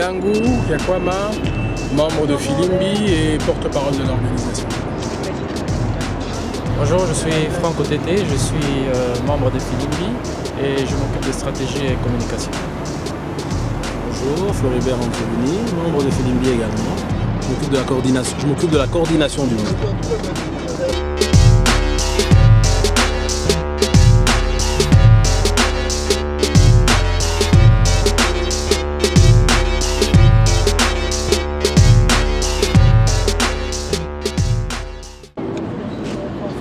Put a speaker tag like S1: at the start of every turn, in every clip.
S1: Yangu Yakwama, membre de Filimbi et porte-parole de l'organisation.
S2: Bonjour, je suis Franck Otété, je suis membre de Filimbi et je m'occupe de stratégie et communication.
S3: Bonjour, Floribert Antouni, membre de Filimbi également. Je m'occupe de la coordination du mouvement.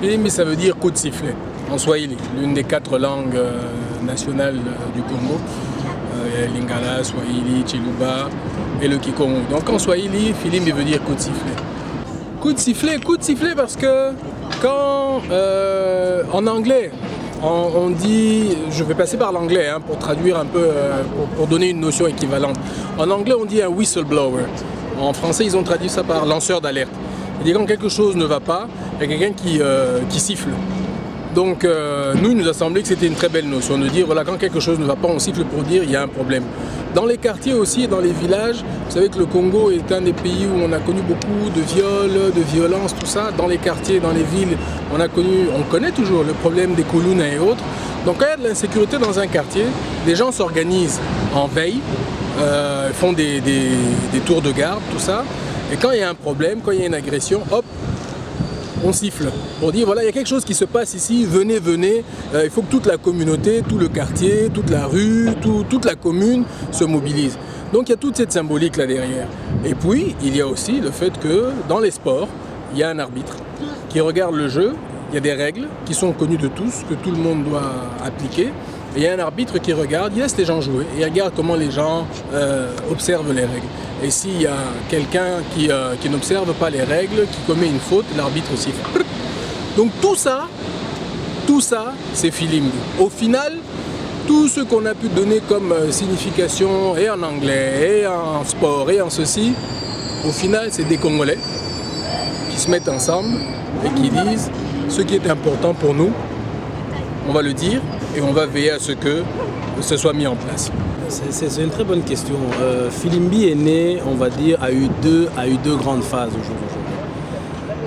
S1: Filimbi, ça veut dire coup de sifflet en Swahili, l'une des 4 langues nationales du Congo. Il y a Lingala, Swahili, Chiluba et le Kikongo. Donc en Swahili, Filimbi veut dire coup de sifflet. Coup de sifflet parce que quand en anglais, on dit, je vais passer par l'anglais pour traduire un peu, pour donner une notion équivalente. En anglais, on dit un whistleblower. En français, ils ont traduit ça par lanceur d'alerte. C'est-à-dire quand quelque chose ne va pas, il y a quelqu'un qui siffle. Donc nous, il nous a semblé que c'était une très belle notion de dire, voilà, quand quelque chose ne va pas, on siffle pour dire il y a un problème. Dans les quartiers aussi et dans les villages, vous savez que le Congo est un des pays où on a connu beaucoup de viols, de violences, tout ça. Dans les quartiers, dans les villes, on connaît toujours le problème des Koulouna et autres. Donc quand il y a de l'insécurité dans un quartier, les gens s'organisent en veille, font des tours de garde, tout ça. Et quand il y a un problème, quand il y a une agression, hop, on siffle pour dire voilà, il y a quelque chose qui se passe ici, venez, il faut que toute la communauté, tout le quartier, toute la rue, toute la commune se mobilise. Donc il y a toute cette symbolique là derrière. Et puis il y a aussi le fait que dans les sports, il y a un arbitre qui regarde le jeu, il y a des règles qui sont connues de tous, que tout le monde doit appliquer. Et il y a un arbitre qui regarde, il laisse les gens jouer et il regarde comment les gens observent les règles. Et s'il y a quelqu'un qui n'observe pas les règles, qui commet une faute, l'arbitre siffle. Donc tout ça, c'est Filimbi. Au final, tout ce qu'on a pu donner comme signification, et en anglais, et en sport, et en ceci, au final, c'est des Congolais qui se mettent ensemble et qui disent ce qui est important pour nous, on va le dire, et on va veiller à ce que ce soit mis en place.
S3: C'est une très bonne question. Filimbi est né, on va dire, a eu deux grandes phases aujourd'hui.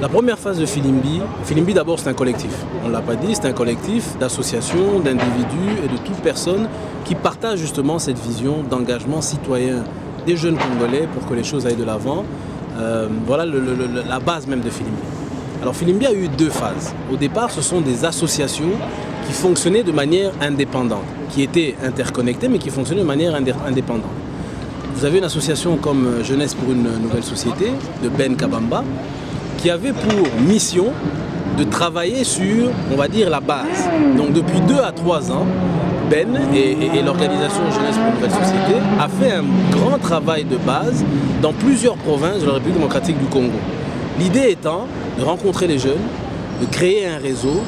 S3: La première phase de Filimbi d'abord c'est un collectif. On ne l'a pas dit, c'est un collectif d'associations, d'individus et de toute personne qui partagent justement cette vision d'engagement citoyen des jeunes Congolais pour que les choses aillent de l'avant. Voilà la base même de Filimbi. Alors Filimbi a eu 2 phases. Au départ, ce sont des associations qui fonctionnaient de manière indépendante, qui étaient interconnectées mais qui fonctionnaient de manière indépendante. Vous avez une association comme Jeunesse pour une nouvelle société de Ben Kabamba qui avait pour mission de travailler sur, on va dire, la base. Donc depuis 2 à 3 ans, Ben et l'organisation Jeunesse pour une nouvelle société a fait un grand travail de base dans plusieurs provinces de la République démocratique du Congo. L'idée étant de rencontrer les jeunes, de créer un réseau,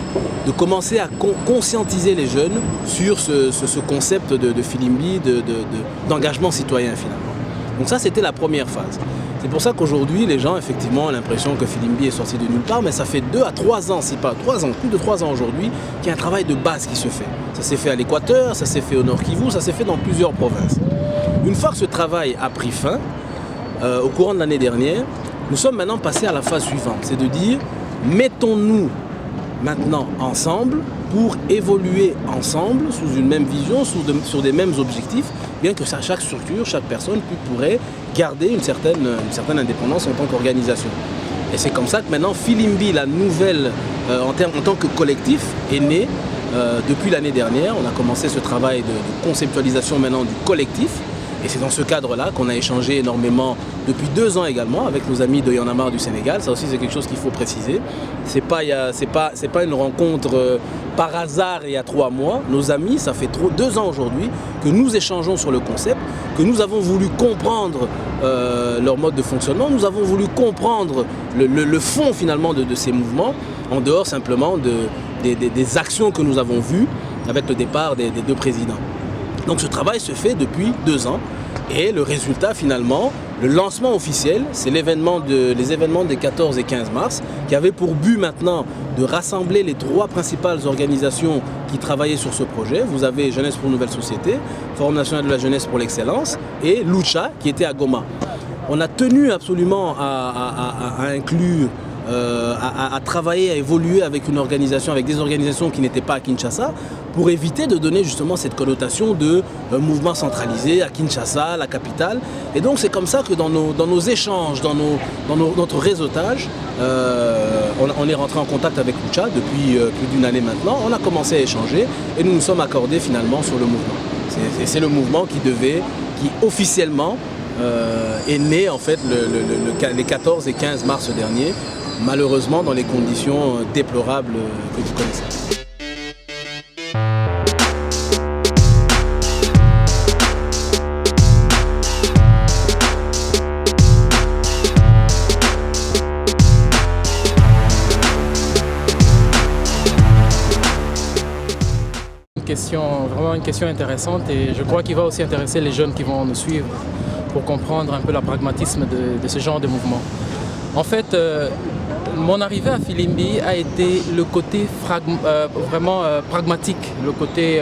S3: de commencer à conscientiser les jeunes sur ce concept de Filimbi, d'engagement citoyen finalement. Donc ça, c'était la première phase. C'est pour ça qu'aujourd'hui, les gens, effectivement, ont l'impression que Filimbi est sorti de nulle part, mais ça fait 2 à 3 ans, si pas 3 ans, plus de 3 ans aujourd'hui, qu'il y a un travail de base qui se fait. Ça s'est fait à l'Équateur, ça s'est fait au Nord Kivu, ça s'est fait dans plusieurs provinces. Une fois que ce travail a pris fin, au courant de l'année dernière, nous sommes maintenant passés à la phase suivante, c'est de dire, mettons-nous maintenant ensemble pour évoluer ensemble sous une même vision, sur des mêmes objectifs, bien que chaque structure, chaque personne pourrait garder une certaine indépendance en tant qu'organisation. Et c'est comme ça que maintenant Filimbi, la nouvelle en tant que collectif, est née depuis l'année dernière. On a commencé ce travail de conceptualisation maintenant du collectif. Et c'est dans ce cadre-là qu'on a échangé énormément depuis 2 ans également avec nos amis de Y'en a marre du Sénégal. Ça aussi, c'est quelque chose qu'il faut préciser. C'est pas une rencontre par hasard il y a 3 mois. Nos amis, ça fait 2 ans aujourd'hui que nous échangeons sur le concept, que nous avons voulu comprendre leur mode de fonctionnement. Nous avons voulu comprendre le fond finalement de ces mouvements, en dehors simplement des actions que nous avons vues avec le départ des 2 présidents. Donc ce travail se fait depuis 2 ans et le résultat finalement Le lancement officiel, c'est les événements des 14 et 15 mars, qui avaient pour but maintenant de rassembler les 3 principales organisations qui travaillaient sur ce projet. Vous avez Jeunesse pour une nouvelle société, Forum national de la jeunesse pour l'excellence et Lucha qui était à Goma. On a tenu absolument à inclure, à travailler, à évoluer avec des organisations qui n'étaient pas à Kinshasa, pour éviter de donner justement cette connotation de mouvement centralisé à Kinshasa, la capitale. Et donc c'est comme ça que dans nos échanges, dans notre réseautage, on est rentré en contact avec Lucha depuis plus d'une année maintenant. On a commencé à échanger et nous nous sommes accordés finalement sur le mouvement. C'est le mouvement qui officiellement est né en fait les 14 et 15 mars dernier, malheureusement dans les conditions déplorables que vous connaissez.
S2: Vraiment une question intéressante et je crois qu'il va aussi intéresser les jeunes qui vont nous suivre pour comprendre un peu le pragmatisme de ce genre de mouvement. En fait, mon arrivée à Filimbi a été le côté vraiment pragmatique, le côté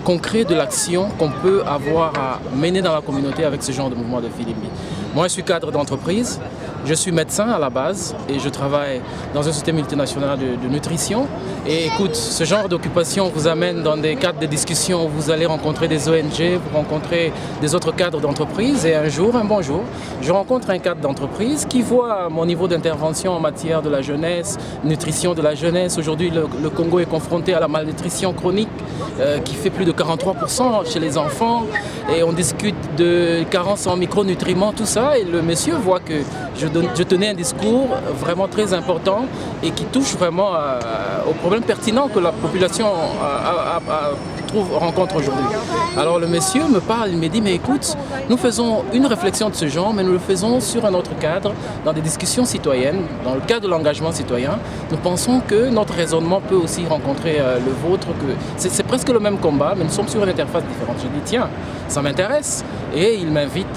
S2: concret de l'action qu'on peut avoir à mener dans la communauté avec ce genre de mouvement de Filimbi. Moi, je suis cadre d'entreprise, je suis médecin à la base et je travaille dans une société multinationale de nutrition. Et écoute, ce genre d'occupation vous amène dans des cadres de discussion où vous allez rencontrer des ONG, vous rencontrez des autres cadres d'entreprise et un bon jour, je rencontre un cadre d'entreprise qui voit mon niveau d'intervention en matière de la jeunesse, nutrition de la jeunesse. Aujourd'hui, le Congo est confronté à la malnutrition chronique qui fait plus de 43% chez les enfants et on discute de carences en micronutriments, tout ça. Et le monsieur voit que je tenais un discours vraiment très important et qui touche vraiment aux problèmes pertinents que la population rencontre aujourd'hui. Alors le monsieur me parle, il me dit, mais écoute, nous faisons une réflexion de ce genre, mais nous le faisons sur un autre cadre, dans des discussions citoyennes, dans le cadre de l'engagement citoyen. Nous pensons que notre raisonnement peut aussi rencontrer le vôtre, que c'est presque le même combat, mais nous sommes sur une interface différente. Je dis, tiens, ça m'intéresse, et il m'invite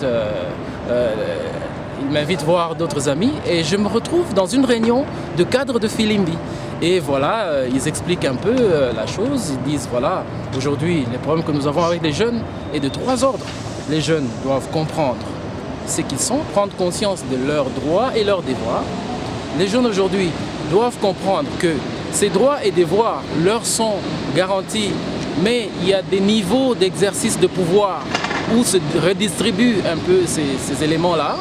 S2: voir d'autres amis, et je me retrouve dans une réunion de cadres de Filimbi. Et voilà, ils expliquent un peu la chose, ils disent voilà, aujourd'hui, les problèmes que nous avons avec les jeunes est de 3 ordres. Les jeunes doivent comprendre ce qu'ils sont, prendre conscience de leurs droits et leurs devoirs. Les jeunes aujourd'hui doivent comprendre que ces droits et devoirs leur sont garantis, mais il y a des niveaux d'exercice de pouvoir où se redistribuent un peu ces éléments-là.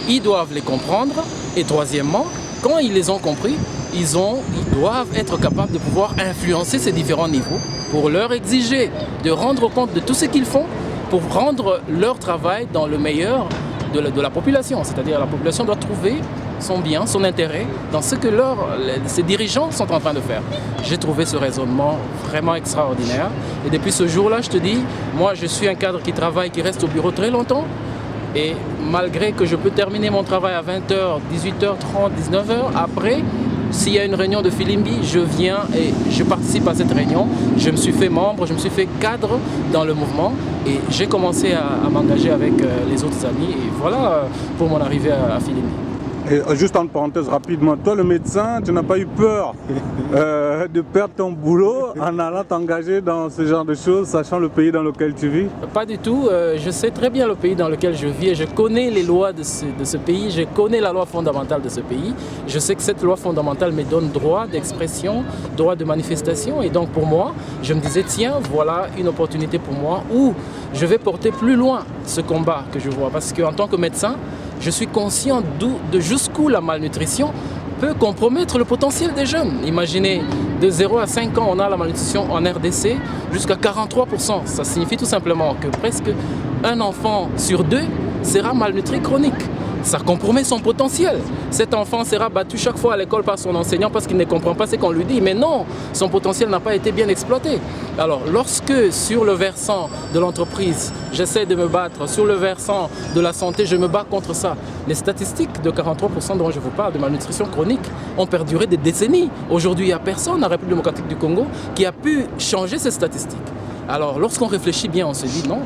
S2: Ils doivent les comprendre. Et troisièmement, quand ils les ont compris, ils doivent être capables de pouvoir influencer ces différents niveaux pour leur exiger de rendre compte de tout ce qu'ils font pour rendre leur travail dans le meilleur de la population. C'est-à-dire la population doit trouver son bien, son intérêt dans ce que ses dirigeants sont en train de faire. J'ai trouvé ce raisonnement vraiment extraordinaire. Et depuis ce jour-là, je te dis, moi je suis un cadre qui travaille, qui reste au bureau très longtemps. Et malgré que je peux terminer mon travail à 20h, 18h30, 19h, après, s'il y a une réunion de Filimbi, je viens et je participe à cette réunion. Je me suis fait membre, je me suis fait cadre dans le mouvement et j'ai commencé à m'engager avec les autres amis. Et voilà pour mon arrivée à Filimbi.
S4: Et juste en parenthèse rapidement, toi le médecin, tu n'as pas eu peur de perdre ton boulot en allant t'engager dans ce genre de choses, sachant le pays dans lequel tu vis?
S2: Pas du tout, je sais très bien le pays dans lequel je vis et je connais les lois de ce pays, je connais la loi fondamentale de ce pays. Je sais que cette loi fondamentale me donne droit d'expression, droit de manifestation et donc pour moi, je me disais tiens, voilà une opportunité pour moi où je vais porter plus loin ce combat que je vois parce qu'en tant que médecin, je suis conscient de jusqu'où la malnutrition peut compromettre le potentiel des jeunes. Imaginez, de 0 à 5 ans, on a la malnutrition en RDC jusqu'à 43%. Ça signifie tout simplement que presque un enfant sur 2 sera malnutri chronique. Ça compromet son potentiel. Cet enfant sera battu chaque fois à l'école par son enseignant parce qu'il ne comprend pas ce qu'on lui dit. Mais non, son potentiel n'a pas été bien exploité. Alors, lorsque sur le versant de l'entreprise, j'essaie de me battre, sur le versant de la santé, je me bats contre ça. Les statistiques de 43% dont je vous parle, de malnutrition chronique, ont perduré des décennies. Aujourd'hui, il n'y a personne en République démocratique du Congo qui a pu changer ces statistiques. Alors, lorsqu'on réfléchit bien, on se dit non,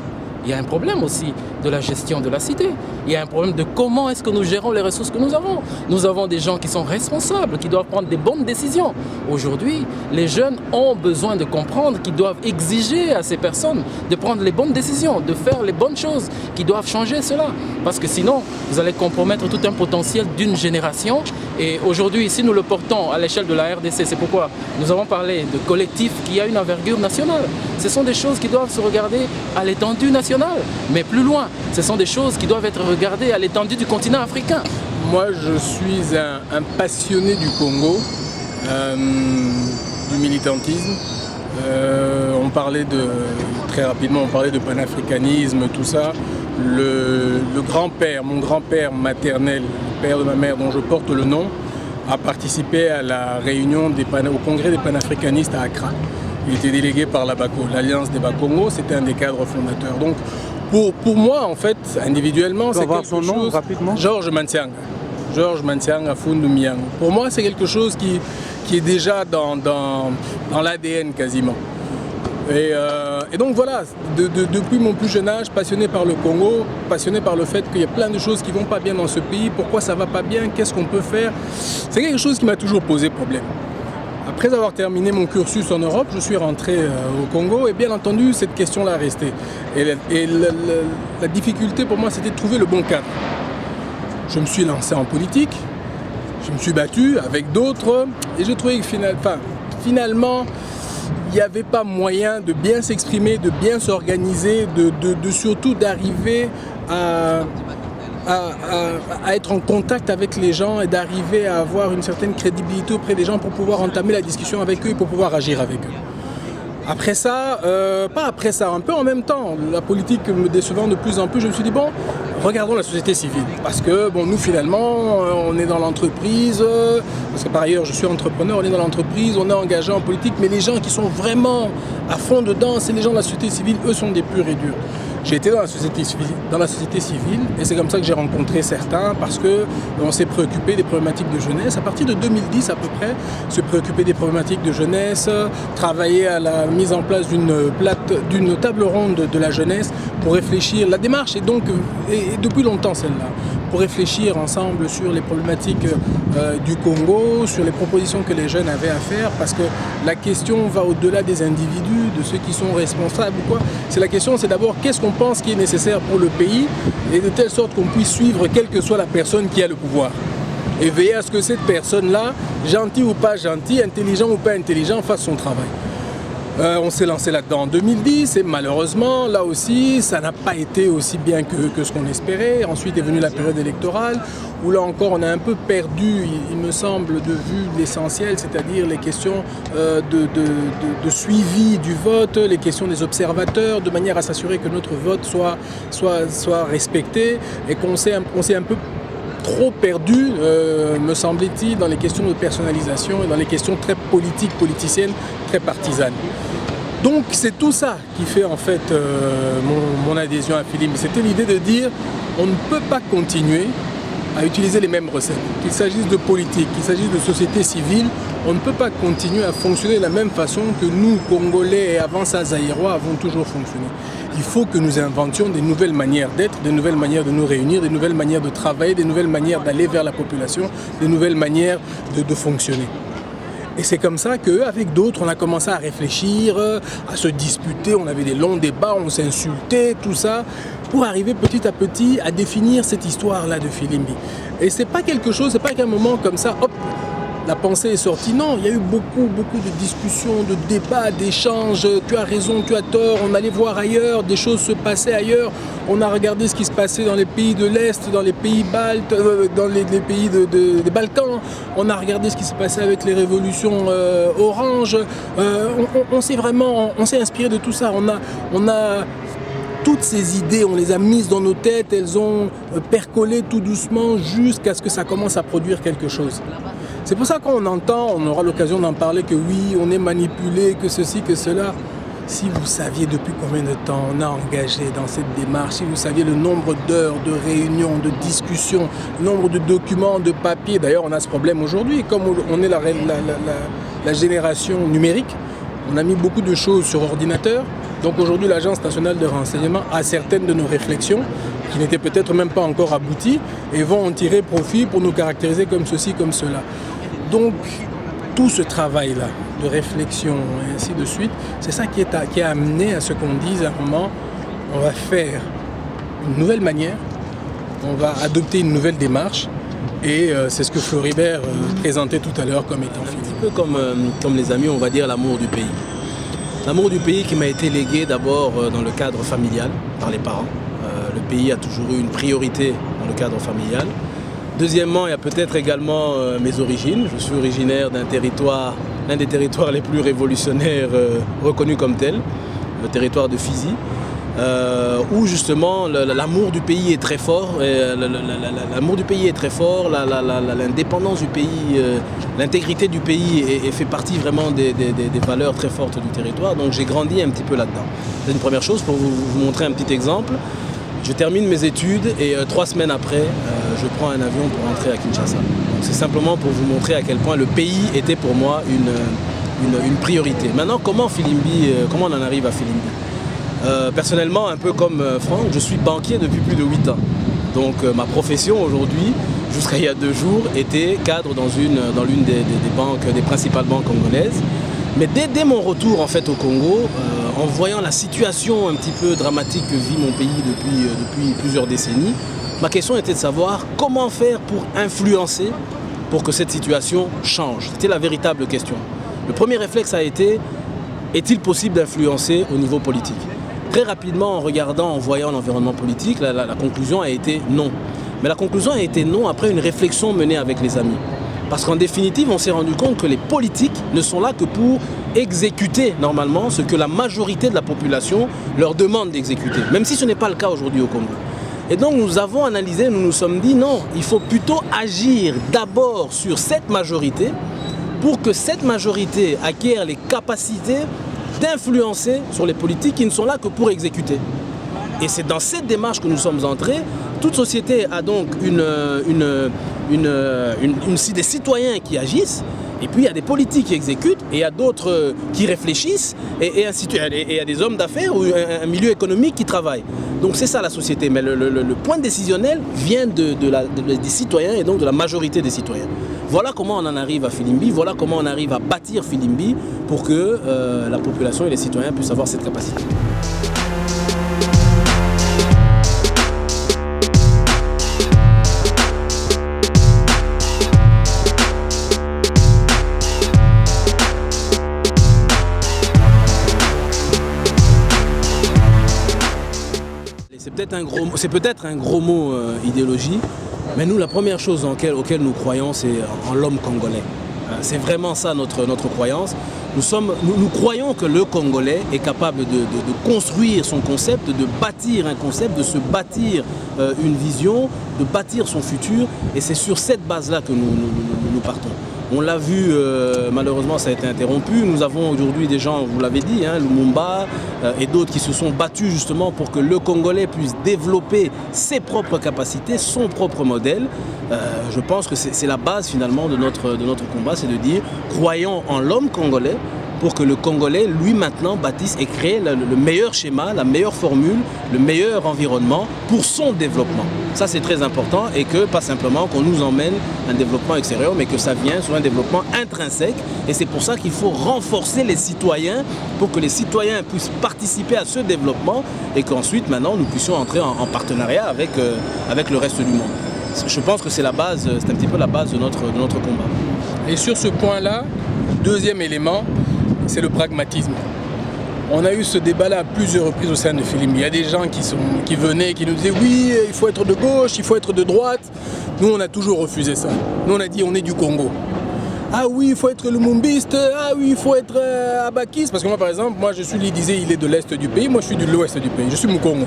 S2: il y a un problème aussi de la gestion de la cité. Il y a un problème de comment est-ce que nous gérons les ressources que nous avons. Nous avons des gens qui sont responsables, qui doivent prendre des bonnes décisions. Aujourd'hui, les jeunes ont besoin de comprendre qu'ils doivent exiger à ces personnes de prendre les bonnes décisions, de faire les bonnes choses, qu'ils doivent changer cela. Parce que sinon, vous allez compromettre tout un potentiel d'une génération. Et aujourd'hui, si nous le portons à l'échelle de la RDC, c'est pourquoi nous avons parlé de collectif qui a une envergure nationale. Ce sont des choses qui doivent se regarder à l'étendue nationale, mais plus loin. Ce sont des choses qui doivent être regardées à l'étendue du continent africain.
S1: Moi, je suis un passionné du Congo, du militantisme. On parlait très rapidement, on parlait de panafricanisme, tout ça. Le grand-père, mon grand-père maternel, le père de ma mère dont je porte le nom, a participé à la réunion au congrès des panafricanistes à Accra. Il était délégué par l'ABACO, l'Alliance des Bas-Congo, c'était un des cadres fondateurs. Donc pour moi, en fait, individuellement, c'est quelque chose...
S4: Nom, rapidement.
S1: Georges Mantianga Fundu Miango. Pour moi, c'est quelque chose qui est déjà dans l'ADN quasiment. Et donc voilà, depuis mon plus jeune âge, passionné par le Congo, passionné par le fait qu'il y a plein de choses qui ne vont pas bien dans ce pays, pourquoi ça ne va pas bien, qu'est-ce qu'on peut faire, c'est quelque chose qui m'a toujours posé problème. Après avoir terminé mon cursus en Europe, je suis rentré au Congo et bien entendu, cette question-là est restée. Et la difficulté pour moi, c'était de trouver le bon cadre. Je me suis lancé en politique, je me suis battu avec d'autres et j'ai trouvé que finalement, il n'y avait pas moyen de bien s'exprimer, de bien s'organiser, de surtout d'arriver à être en contact avec les gens et d'arriver à avoir une certaine crédibilité auprès des gens pour pouvoir entamer la discussion avec eux et pour pouvoir agir avec eux. Après ça, pas après ça, un peu en même temps, la politique me décevant de plus en plus, je me suis dit bon, regardons la société civile. Parce que bon, nous finalement, on est dans l'entreprise, parce que par ailleurs je suis entrepreneur, on est dans l'entreprise, on est engagé en politique, mais les gens qui sont vraiment à fond dedans, c'est les gens de la société civile, eux sont des purs et durs. J'ai été dans la société civile et c'est comme ça que j'ai rencontré certains parce qu'on s'est préoccupé des problématiques de jeunesse. À partir de 2010 à peu près, se préoccuper des problématiques de jeunesse, travailler à la mise en place d'une table ronde de la jeunesse pour réfléchir. La démarche est donc, et depuis longtemps celle-là, pour réfléchir ensemble sur les problématiques du Congo, sur les propositions que les jeunes avaient à faire, parce que la question va au-delà des individus, de ceux qui sont responsables ou quoi. La question, c'est d'abord qu'est-ce qu'on pense qui est nécessaire pour le pays, et de telle sorte qu'on puisse suivre quelle que soit la personne qui a le pouvoir. Et veiller à ce que cette personne-là, gentil ou pas gentil, intelligent ou pas intelligent, fasse son travail. On s'est lancé là-dedans en 2010 et malheureusement, là aussi, ça n'a pas été aussi bien que ce qu'on espérait. Ensuite est venue la période électorale où là encore, on a un peu perdu, il me semble, de vue l'essentiel, c'est-à-dire les questions de suivi du vote, les questions des observateurs, de manière à s'assurer que notre vote soit respecté et qu'on s'est un peu trop perdu, me semble-t-il, dans les questions de personnalisation et dans les questions très politiciennes, très partisanes. Donc c'est tout ça qui fait en fait mon adhésion à Filimbi. C'était l'idée de dire on ne peut pas continuer à utiliser les mêmes recettes. Qu'il s'agisse de politique, qu'il s'agisse de société civile, on ne peut pas continuer à fonctionner de la même façon que nous, Congolais et avant ça Zaïrois, avons toujours fonctionné. Il faut que nous inventions des nouvelles manières d'être, des nouvelles manières de nous réunir, des nouvelles manières de travailler, des nouvelles manières d'aller vers la population, des nouvelles manières de fonctionner. Et c'est comme ça qu'avec d'autres, on a commencé à réfléchir, à se disputer, on avait des longs débats, on s'insultait, tout ça, pour arriver petit à petit à définir cette histoire-là de Filimbi. Et c'est pas quelque chose, c'est pas qu'un moment comme ça, hop, la pensée est sortie. Non, il y a eu beaucoup de discussions, de débats, d'échanges. Tu as raison, tu as tort. On allait voir ailleurs, des choses se passaient ailleurs. On a regardé ce qui se passait dans les pays de l'Est, dans les pays baltes, dans les pays des Balkans. On a regardé ce qui se passait avec les révolutions oranges. On s'est inspiré de tout ça. On a toutes ces idées, on les a mises dans nos têtes. Elles ont percolé tout doucement jusqu'à ce que ça commence à produire quelque chose. C'est pour ça qu'on entend, on aura l'occasion d'en parler, que oui, on est manipulé, que ceci, que cela. Si vous saviez depuis combien de temps on a engagé dans cette démarche, si vous saviez le nombre d'heures de réunions, de discussions, le nombre de documents, de papiers. D'ailleurs, on a ce problème aujourd'hui. Comme on est la génération numérique, on a mis beaucoup de choses sur ordinateur. Donc aujourd'hui, l'Agence nationale de renseignement a certaines de nos réflexions qui n'étaient peut-être même pas encore abouties et vont en tirer profit pour nous caractériser comme ceci, comme cela. Donc tout ce travail-là de réflexion et ainsi de suite, c'est ça qui a amené à ce qu'on dise à un moment, on va faire une nouvelle manière, on va adopter une nouvelle démarche et c'est ce que Floribert présentait tout à l'heure comme étant
S3: un petit peu comme les amis, on va dire l'amour du pays. L'amour du pays qui m'a été légué d'abord dans le cadre familial, par les parents. Le pays a toujours eu une priorité dans le cadre familial. Deuxièmement, il y a peut-être également mes origines. Je suis originaire d'un territoire, l'un des territoires les plus révolutionnaires reconnus comme tel, le territoire de Fizi, où justement l'amour du pays est très fort. L'amour du pays est très fort, l'indépendance du pays, l'intégrité du pays fait partie vraiment des valeurs très fortes du territoire. Donc j'ai grandi un petit peu là-dedans. C'est une première chose pour vous montrer un petit exemple. Je termine mes études et 3 semaines après, je prends un avion pour rentrer à Kinshasa. C'est simplement pour vous montrer à quel point le pays était pour moi une priorité. Maintenant, comment on en arrive à Filimbi? Personnellement, un peu comme Franck, je suis banquier depuis plus de 8 ans. Donc ma profession aujourd'hui, jusqu'à il y a 2 jours, était cadre dans l'une des banques, des principales banques congolaises. Mais dès mon retour en fait au Congo, en voyant la situation un petit peu dramatique que vit mon pays depuis plusieurs décennies, ma question était de savoir comment faire pour influencer pour que cette situation change. C'était la véritable question. Le premier réflexe a été, est-il possible d'influencer au niveau politique? Très rapidement, en regardant, en voyant l'environnement politique, la conclusion a été non. Mais la conclusion a été non après une réflexion menée avec les amis. Parce qu'en définitive, on s'est rendu compte que les politiques ne sont là que pour exécuter normalement ce que la majorité de la population leur demande d'exécuter, même si ce n'est pas le cas aujourd'hui au Congo. Et donc nous avons analysé, nous nous sommes dit non, il faut plutôt agir d'abord sur cette majorité pour que cette majorité acquiert les capacités d'influencer sur les politiques qui ne sont là que pour exécuter. Et c'est dans cette démarche que nous sommes entrés. Toute société a donc des citoyens qui agissent, et puis il y a des politiques qui exécutent, et il y a d'autres qui réfléchissent, et ainsi de suite. Et il y a des hommes d'affaires ou un milieu économique qui travaille. Donc c'est ça la société, mais le point décisionnel vient des citoyens et donc de la majorité des citoyens. Voilà comment on en arrive à Filimbi, voilà comment on arrive à bâtir Filimbi pour que la population et les citoyens puissent avoir cette capacité. C'est peut-être un gros mot idéologie, mais nous la première chose auquel nous croyons c'est en l'homme congolais. C'est vraiment ça notre croyance. Nous croyons que le Congolais est capable de construire son concept, de bâtir un concept, de se bâtir une vision, de bâtir son futur, et c'est sur cette base-là que nous partons. On l'a vu, malheureusement ça a été interrompu. Nous avons aujourd'hui des gens, vous l'avez dit, Lumumba et d'autres qui se sont battus justement pour que le Congolais puisse développer ses propres capacités, son propre modèle. Je pense que c'est la base finalement de notre combat, c'est de dire croyons en l'homme congolais pour que le Congolais, lui maintenant, bâtisse et crée le meilleur schéma, la meilleure formule, le meilleur environnement pour son développement. Ça c'est très important, et que pas simplement qu'on nous emmène un développement extérieur, mais que ça vient sur un développement intrinsèque. Et c'est pour ça qu'il faut renforcer les citoyens pour que les citoyens puissent participer à ce développement et qu'ensuite maintenant nous puissions entrer en partenariat avec le reste du monde. Je pense que c'est la base, c'est un petit peu la base de notre combat.
S1: Et sur ce point-là, deuxième élément, c'est le pragmatisme. On a eu ce débat-là à plusieurs reprises au sein de Filimbi. Il y a des gens qui venaient, qui nous disaient oui, il faut être de gauche, il faut être de droite. Nous, on a toujours refusé ça. Nous, on a dit on est du Congo. Ah oui, il faut être lumumbiste, ah oui, il faut être abakiste. Parce que moi, par exemple, il disait il est de l'Est du pays, moi je suis de l'Ouest du pays. Je suis Mukongo,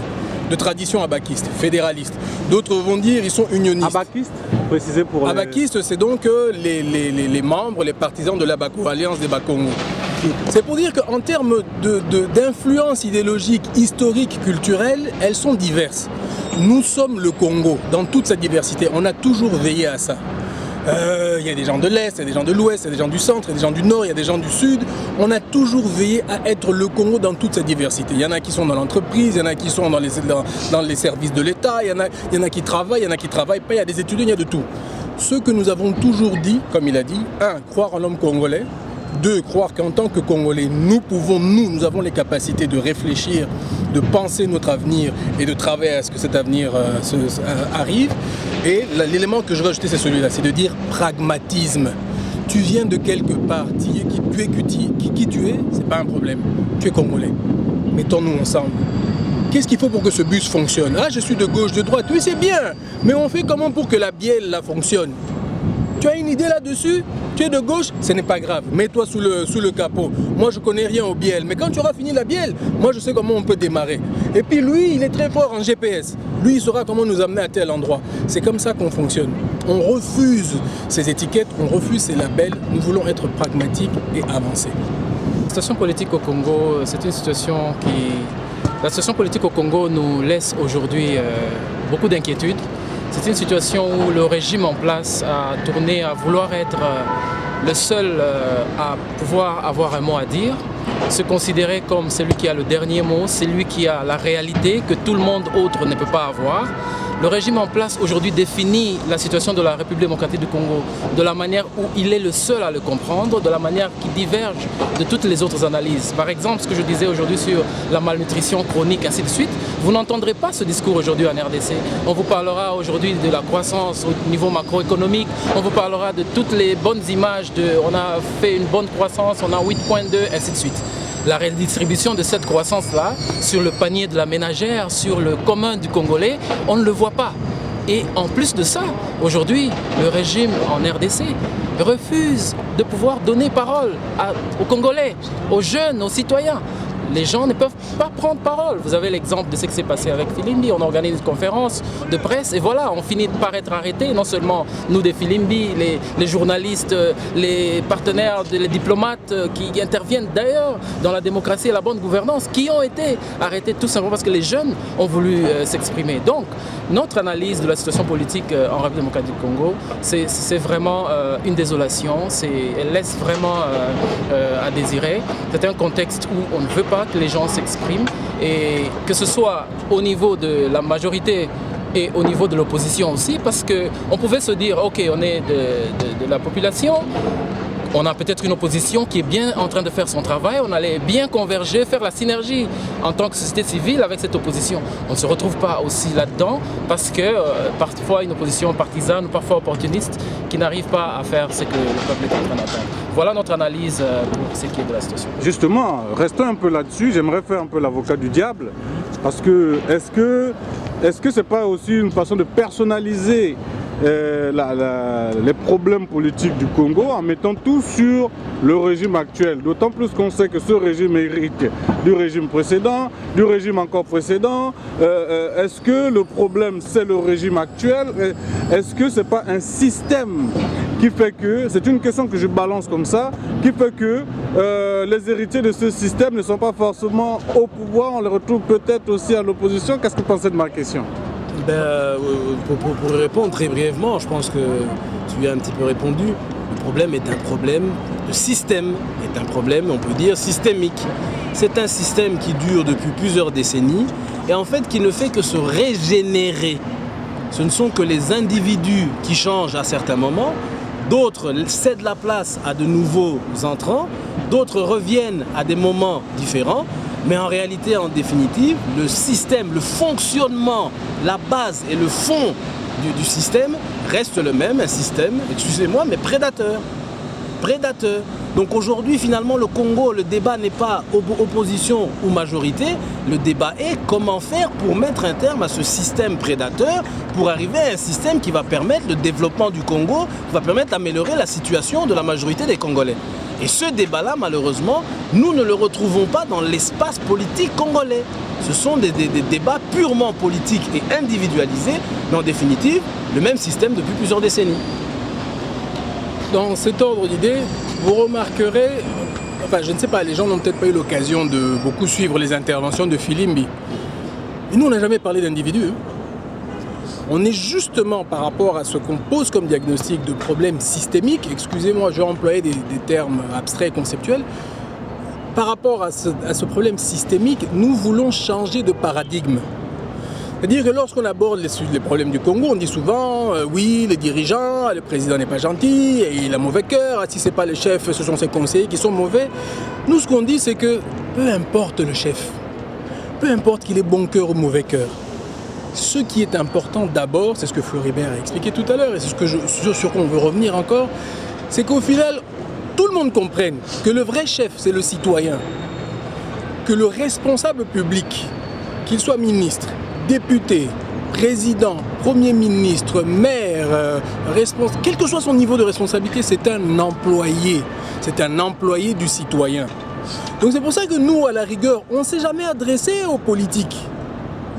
S1: de tradition abakiste, fédéraliste. D'autres vont dire ils sont unionistes.
S4: Abakiste, précisez pour
S1: abakiste, c'est donc les membres, les partisans de l'Abako, Alliance des Bakongo. C'est pour dire qu'en termes d'influence idéologique, historique, culturelle, elles sont diverses. Nous sommes le Congo dans toute sa diversité. On a toujours veillé à ça. Il y a des gens de l'Est, il y a des gens de l'Ouest, il y a des gens du centre, il y a des gens du Nord, il y a des gens du Sud. On a toujours veillé à être le Congo dans toute sa diversité. Il y en a qui sont dans l'entreprise, il y en a qui sont dans les services de l'État, il y en a qui travaillent, il y en a qui ne travaillent pas, il y a des étudiants, il y a de tout. Ce que nous avons toujours dit, comme il a dit, 1, croire en l'homme congolais. 2, croire qu'en tant que Congolais, nous avons les capacités de réfléchir, de penser notre avenir et de travailler à ce que cet avenir arrive. Et l'élément que je veux ajouter, c'est celui-là, c'est de dire pragmatisme. Tu viens de quelque part, qui tu es, c'est pas un problème. Tu es Congolais. Mettons-nous ensemble. Qu'est-ce qu'il faut pour que ce bus fonctionne? Ah, je suis de gauche, de droite. Oui, c'est bien. Mais on fait comment pour que la bielle là fonctionne? Tu as une idée là-dessus? Tu es de gauche, ce n'est pas grave. Mets-toi sous le capot. Moi, je connais rien au bielle. Mais quand tu auras fini la bielle, moi, je sais comment on peut démarrer. Et puis lui, il est très fort en GPS. Lui, il saura comment nous amener à tel endroit. C'est comme ça qu'on fonctionne. On refuse ces étiquettes, on refuse ces labels. Nous voulons être pragmatiques et avancer.
S2: La situation politique au Congo, c'est une situation La situation politique au Congo nous laisse aujourd'hui beaucoup d'inquiétudes. C'est une situation où le régime en place a tourné à vouloir être le seul à pouvoir avoir un mot à dire, se considérer comme celui qui a le dernier mot, celui qui a la réalité que tout le monde autre ne peut pas avoir. Le régime en place aujourd'hui définit la situation de la République démocratique du Congo de la manière où il est le seul à le comprendre, de la manière qui diverge de toutes les autres analyses. Par exemple, ce que je disais aujourd'hui sur la malnutrition chronique, ainsi de suite, vous n'entendrez pas ce discours aujourd'hui en RDC. On vous parlera aujourd'hui de la croissance au niveau macroéconomique, on vous parlera de toutes les bonnes images, on a fait une bonne croissance, on a 8,2, ainsi de suite. La redistribution de cette croissance-là sur le panier de la ménagère, sur le commun du Congolais, on ne le voit pas. Et en plus de ça, aujourd'hui, le régime en RDC refuse de pouvoir donner parole aux Congolais, aux jeunes, aux citoyens. Les gens ne peuvent pas prendre parole. Vous avez l'exemple de ce qui s'est passé avec Filimbi. On organise une conférence de presse et voilà, on finit par être arrêtés. Non seulement nous des Filimbi, les journalistes, les partenaires, les diplomates qui interviennent d'ailleurs dans la démocratie et la bonne gouvernance, qui ont été arrêtés tout simplement parce que les jeunes ont voulu s'exprimer. Donc, notre analyse de la situation politique en République démocratique du Congo, c'est vraiment une désolation. Elle laisse vraiment à désirer. C'est un contexte où on ne veut pas que les gens s'expriment et que ce soit au niveau de la majorité et au niveau de l'opposition aussi, parce qu'on pouvait se dire, ok, on est de la population, on a peut-être une opposition qui est bien en train de faire son travail, on allait bien converger, faire la synergie en tant que société civile avec cette opposition. On ne se retrouve pas aussi là-dedans parce que parfois une opposition partisane ou parfois opportuniste qui n'arrive pas à faire ce que le peuple est en train d'attendre. Voilà notre analyse pour ce qui est de la situation.
S4: Justement, restons un peu là-dessus, j'aimerais faire un peu l'avocat du diable, parce que est-ce que c'est pas aussi une façon de personnaliser les problèmes politiques du Congo en mettant tout sur le régime actuel, d'autant plus qu'on sait que ce régime hérite du régime précédent, du régime encore précédent. Est-ce que le problème c'est le régime actuel? Est-ce que c'est pas un système qui fait que, c'est une question que je balance comme ça, qui fait que les héritiers de ce système ne sont pas forcément au pouvoir, on les retrouve peut-être aussi à l'opposition? Qu'est-ce que vous pensez de ma question?
S3: Pour répondre très brièvement, je pense que tu as un petit peu répondu. Le problème est un problème, le système est un problème, on peut dire, systémique. C'est un système qui dure depuis plusieurs décennies et en fait qui ne fait que se régénérer. Ce ne sont que les individus qui changent à certains moments, d'autres cèdent la place à de nouveaux entrants, d'autres reviennent à des moments différents. Mais en réalité, en définitive, le système, le fonctionnement, la base et le fond du système reste le même, un système, excusez-moi, mais prédateur. Prédateur. Donc aujourd'hui, finalement, le Congo, le débat n'est pas opposition ou majorité, le débat est comment faire pour mettre un terme à ce système prédateur, pour arriver à un système qui va permettre le développement du Congo, qui va permettre d'améliorer la situation de la majorité des Congolais. Et ce débat-là, malheureusement, nous ne le retrouvons pas dans l'espace politique congolais. Ce sont des débats purement politiques et individualisés, mais en définitive, le même système depuis plusieurs décennies.
S1: Dans cet ordre d'idées, vous remarquerez, enfin je ne sais pas, les gens n'ont peut-être pas eu l'occasion de beaucoup suivre les interventions de Filimbi. Et nous, on n'a jamais parlé d'individus. On est justement par rapport à ce qu'on pose comme diagnostic de problème systémique, excusez-moi, je vais employer des termes abstraits et conceptuels, par rapport à ce problème systémique, nous voulons changer de paradigme. C'est-à-dire que lorsqu'on aborde les problèmes du Congo, on dit souvent oui, les dirigeants, le président n'est pas gentil, et il a mauvais cœur, si ce n'est pas les chefs, ce sont ses conseillers qui sont mauvais. Nous, ce qu'on dit, c'est que peu importe le chef, peu importe qu'il ait bon cœur ou mauvais cœur, ce qui est important d'abord, c'est ce que Floribert a expliqué tout à l'heure, et c'est sur quoi on veut revenir encore, c'est qu'au final, tout le monde comprenne que le vrai chef, c'est le citoyen, que le responsable public, qu'il soit ministre, député, président, premier ministre, maire, quel que soit son niveau de responsabilité, c'est un employé du citoyen. Donc c'est pour ça que nous, à la rigueur, on ne s'est jamais adressé aux politiques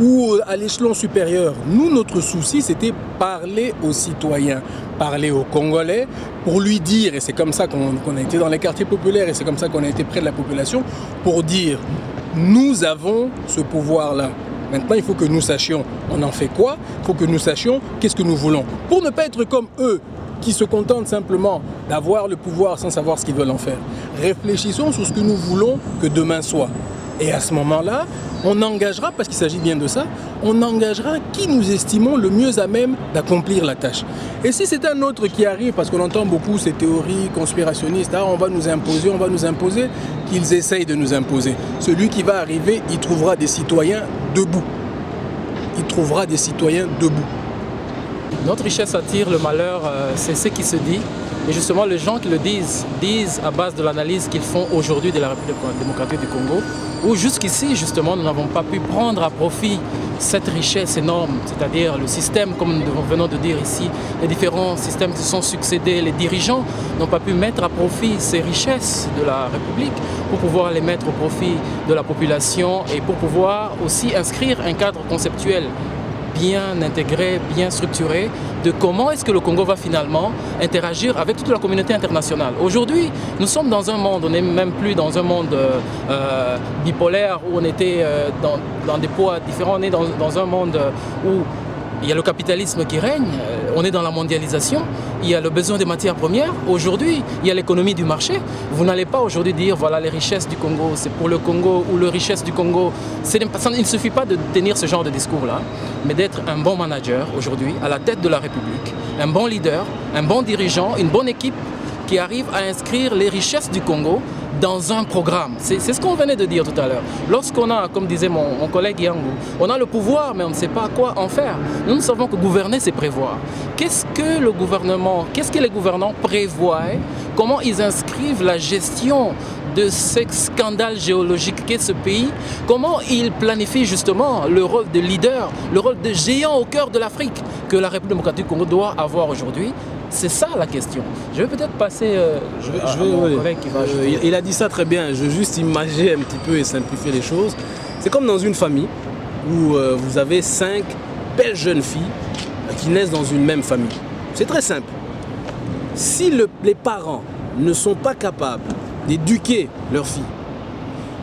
S1: ou à l'échelon supérieur. Nous, notre souci, c'était parler aux citoyens, parler aux Congolais, pour lui dire, et c'est comme ça qu'on a été dans les quartiers populaires, et c'est comme ça qu'on a été près de la population, pour dire, nous avons ce pouvoir-là. Maintenant, il faut que nous sachions, on en fait quoi? Il faut que nous sachions qu'est-ce que nous voulons. Pour ne pas être comme eux, qui se contentent simplement d'avoir le pouvoir sans savoir ce qu'ils veulent en faire. Réfléchissons sur ce que nous voulons que demain soit. Et à ce moment-là, on engagera, parce qu'il s'agit bien de ça, on engagera qui nous estimons le mieux à même d'accomplir la tâche. Et si c'est un autre qui arrive, parce qu'on entend beaucoup ces théories conspirationnistes, on va nous imposer, qu'ils essayent de nous imposer. Celui qui va arriver, il trouvera des citoyens debout.
S2: Notre richesse attire le malheur, c'est ce qui se dit. Et justement, les gens qui le disent à base de l'analyse qu'ils font aujourd'hui de la République démocratique du Congo, où jusqu'ici, justement, nous n'avons pas pu prendre à profit cette richesse énorme, c'est-à-dire le système, comme nous venons de dire ici, les différents systèmes qui se sont succédés, les dirigeants n'ont pas pu mettre à profit ces richesses de la République pour pouvoir les mettre au profit de la population et pour pouvoir aussi inscrire un cadre conceptuel bien intégré, bien structuré, de comment est-ce que le Congo va finalement interagir avec toute la communauté internationale. Aujourd'hui, nous sommes dans un monde, on n'est même plus dans un monde bipolaire où on était dans des poids différents, on est dans un monde où il y a le capitalisme qui règne, on est dans la mondialisation, il y a le besoin des matières premières. Aujourd'hui, il y a l'économie du marché. Vous n'allez pas aujourd'hui dire voilà les richesses du Congo, c'est pour le Congo ou les richesses du Congo. Il ne suffit pas de tenir ce genre de discours-là, mais d'être un bon manager aujourd'hui à la tête de la République, un bon leader, un bon dirigeant, une bonne équipe qui arrive à inscrire les richesses du Congo dans un programme. C'est ce qu'on venait de dire tout à l'heure. Lorsqu'on a, comme disait mon collègue Yangou, on a le pouvoir mais on ne sait pas quoi en faire. Nous savons que gouverner c'est prévoir. Qu'est-ce que les gouvernants prévoient? Comment ils inscrivent la gestion de ce scandale géologique qu'est ce pays? Comment ils planifient justement le rôle de leader, le rôle de géant au cœur de l'Afrique que la République démocratique du Congo doit avoir aujourd'hui? C'est ça la question. Je vais peut-être passer à mon collègue qui va ajouter.
S3: Il a dit ça très bien. Je veux juste imager un petit peu et simplifier les choses. C'est comme dans une famille où vous avez 5 belles jeunes filles qui naissent dans une même famille. C'est très simple. Si les parents ne sont pas capables d'éduquer leurs filles,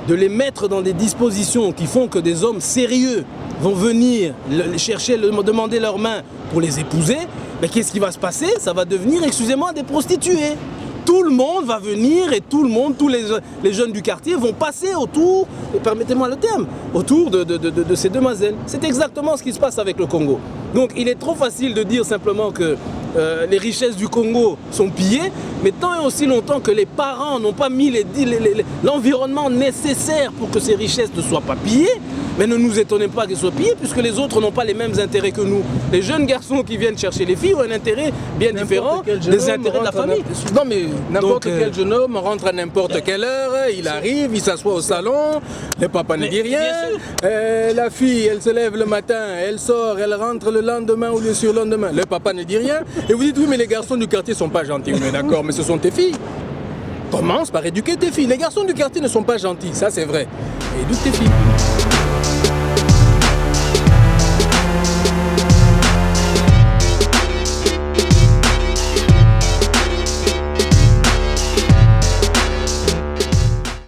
S3: de les mettre dans des dispositions qui font que des hommes sérieux vont venir demander leurs mains pour les épouser, mais qu'est-ce qui va se passer? Ça va devenir, excusez-moi, des prostituées. Tout le monde va venir et tous les jeunes du quartier vont passer autour, et permettez-moi le terme, autour de ces demoiselles. C'est exactement ce qui se passe avec le Congo. Donc il est trop facile de dire simplement que les richesses du Congo sont pillées, mais tant et aussi longtemps que les parents n'ont pas mis l'environnement nécessaire pour que ces richesses ne soient pas pillées, mais ne nous étonnez pas qu'elles soient pillées, puisque les autres n'ont pas les mêmes intérêts que nous. Les jeunes garçons qui viennent chercher les filles ont un intérêt bien différent des intérêts de la famille.
S1: Non mais n'importe quel jeune homme rentre à n'importe quelle heure, il arrive, il s'assoit au salon, le papa ne dit rien, la fille elle se lève le matin, elle sort, elle rentre le lendemain ou le surlendemain, le papa ne dit rien, et vous dites oui mais les garçons du quartier sont pas gentils, mais d'accord, mais ce sont tes filles. Commence par éduquer tes filles. Les garçons du quartier ne sont pas gentils, ça c'est vrai. Éduque tes filles.